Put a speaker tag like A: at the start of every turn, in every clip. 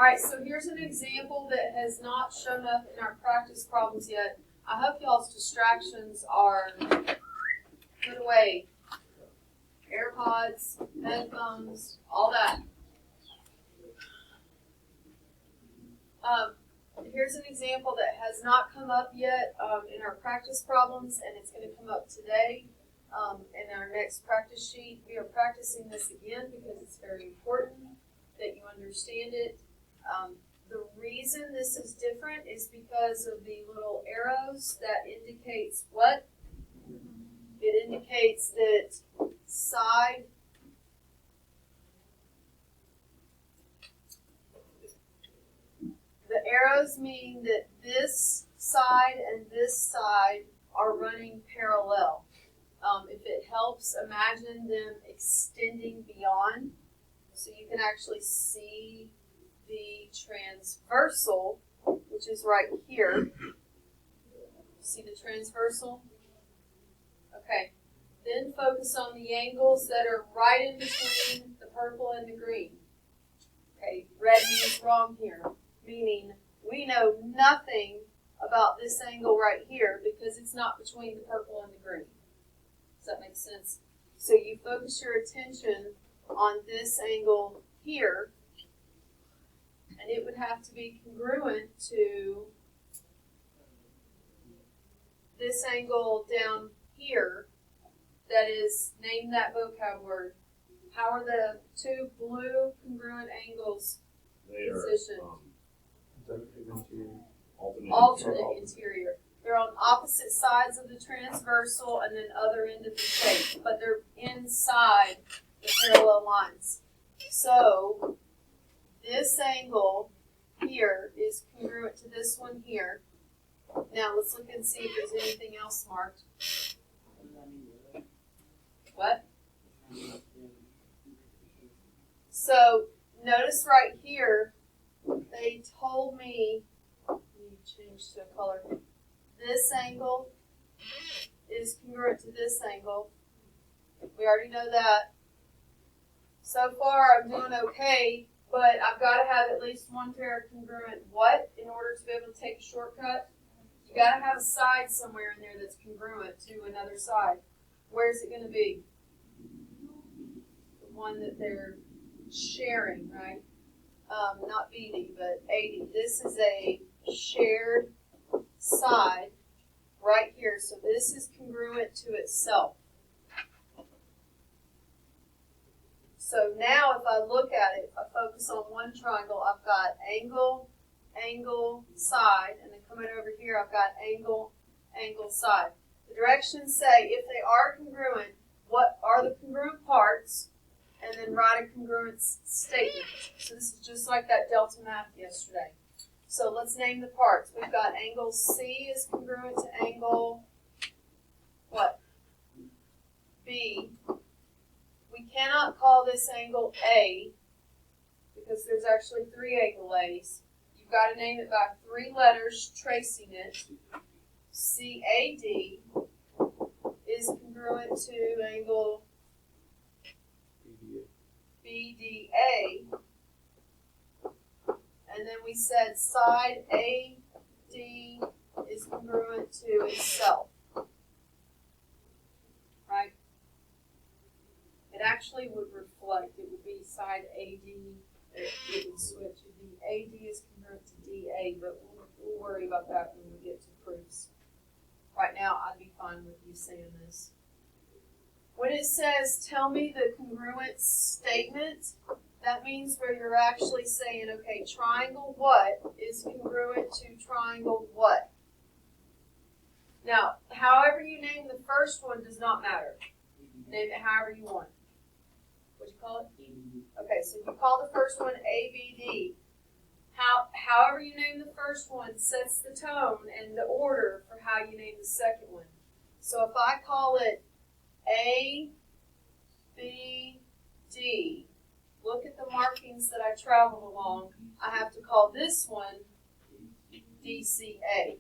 A: All right, so here's an example that has not shown up in our practice problems yet. I hope y'all's distractions are put away. AirPods, headphones, all that. Here's an example that has not come up yet in our practice problems, and it's going to come up today in our next practice sheet. We are practicing this again because it's very important that you understand it. The reason this is different is because of the little arrows that indicates what? It indicates that side the arrows mean that this side and this side are running parallel. If it helps, imagine them extending beyond, so you can actually see the transversal, which is right here. See the transversal? Okay. Then focus on the angles that are right in between the purple and the green. Okay, red means wrong here, meaning we know nothing about this angle right here because it's not between the purple and the green. Does that make sense? So you focus your attention on this angle here, and it would have to be congruent to this angle down here. That is, name that vocab word. How are the two blue congruent angles positioned? Alternate interior. They're on opposite sides of the transversal and then other end of the shape, but they're inside the parallel lines. So this angle here is congruent to this one here. Now let's look and see if there's anything else marked. What? So notice right here, they told me, let me change to a color. This angle is congruent to this angle. We already know that. So far I'm doing okay, but I've got to have at least one pair of congruent what in order to be able to take a shortcut? You got to have a side somewhere in there that's congruent to another side. Where's it going to be? The one that they're sharing, right? Not BD, but AD. This is a shared side right here. So this is congruent to itself. So now if I look at it, if I focus on one triangle, I've got angle, angle, side, and then coming over here, I've got angle, angle, side. The directions say if they are congruent, what are the congruent parts, and then write a congruence statement. So this is just like that Delta math yesterday. So let's name the parts. We've got angle C is congruent to angle, what? B. We cannot call this angle A because there's actually three angle A's. You've got to name it by three letters, tracing it. CAD is congruent to angle BDA. And then we said side AD is congruent to itself. Right? It actually would reflect. It would be side AD. It would switch. It would be AD is congruent to DA, but we'll worry about that when we get to proofs. Right now, I'd be fine with you saying this. When it says, tell me the congruence statement, that means where you're actually saying, okay, triangle what is congruent to triangle what? Now, however you name the first one does not matter. Name it however you want. What'd you call it? Okay, so you call the first one ABD. However you name the first one sets the tone and the order for how you name the second one. So if I call it A, B, D, look at the markings that I traveled along. I have to call this one DCA.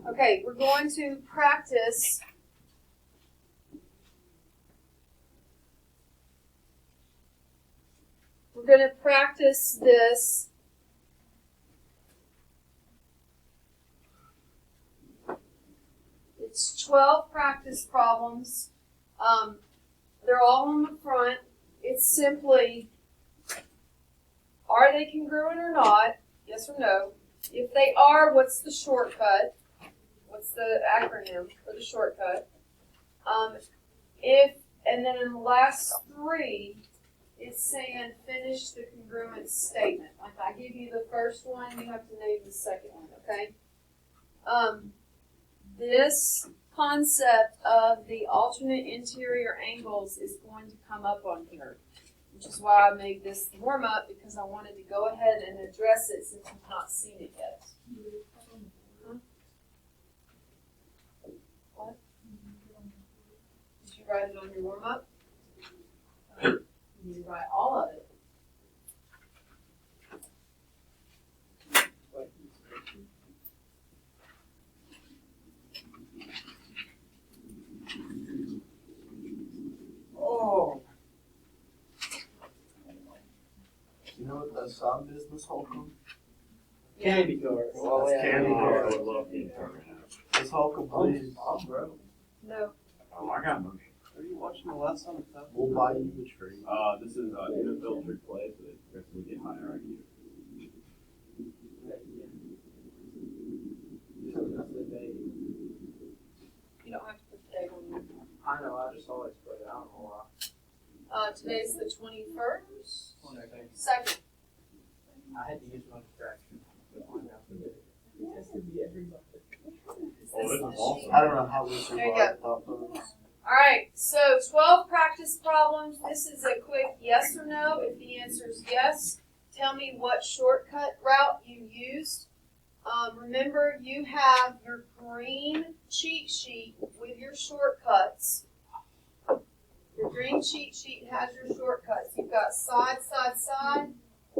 A: Okay, we're going to practice we're going to practice this. It's 12 practice problems. They're all on the front. It's simply, are they congruent or not? Yes or no. If they are, what's the shortcut? What's the acronym for the shortcut? And then in the last three, it's saying finish the congruence statement. Like I give you the first one, you have to name the second one, okay? This concept of the alternate interior angles is going to come up on here, which is why I made this warm up, because I wanted to go ahead and address it since you've not seen it yet. Huh? What? Did you write it on your warm up? You need to write all of it.
B: Oh. You know what the sound business Holcombe?
C: Candy corn.
B: Well, that's candy corn.
D: I would love candy corn right now.
B: It's Holcombe, please.
C: Bro.
A: No.
D: Oh, I got motion.
C: Are you watching the last time?
B: We'll buy you a tree.
D: This is unfiltered clay, so it's going to get higher IQ.
A: You don't have to put the date on it.
C: I know, I just always put it out a lot.
A: Today's the 21st.
C: One I think.
A: Second.
C: I had to use my distraction.
B: I don't know how we
A: There you
B: survived without those.
A: Alright, so 12 practice problems. This is a quick yes or no. If the answer is yes, tell me what shortcut route you used. Remember, you have your green cheat sheet with your shortcuts. Your green cheat sheet has your shortcuts. You've got side, side, side,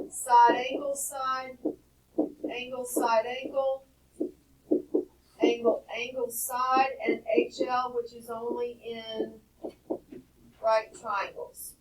A: side, angle, side, angle, side, angle, angle, angle, side, and HL, which is only in right triangles.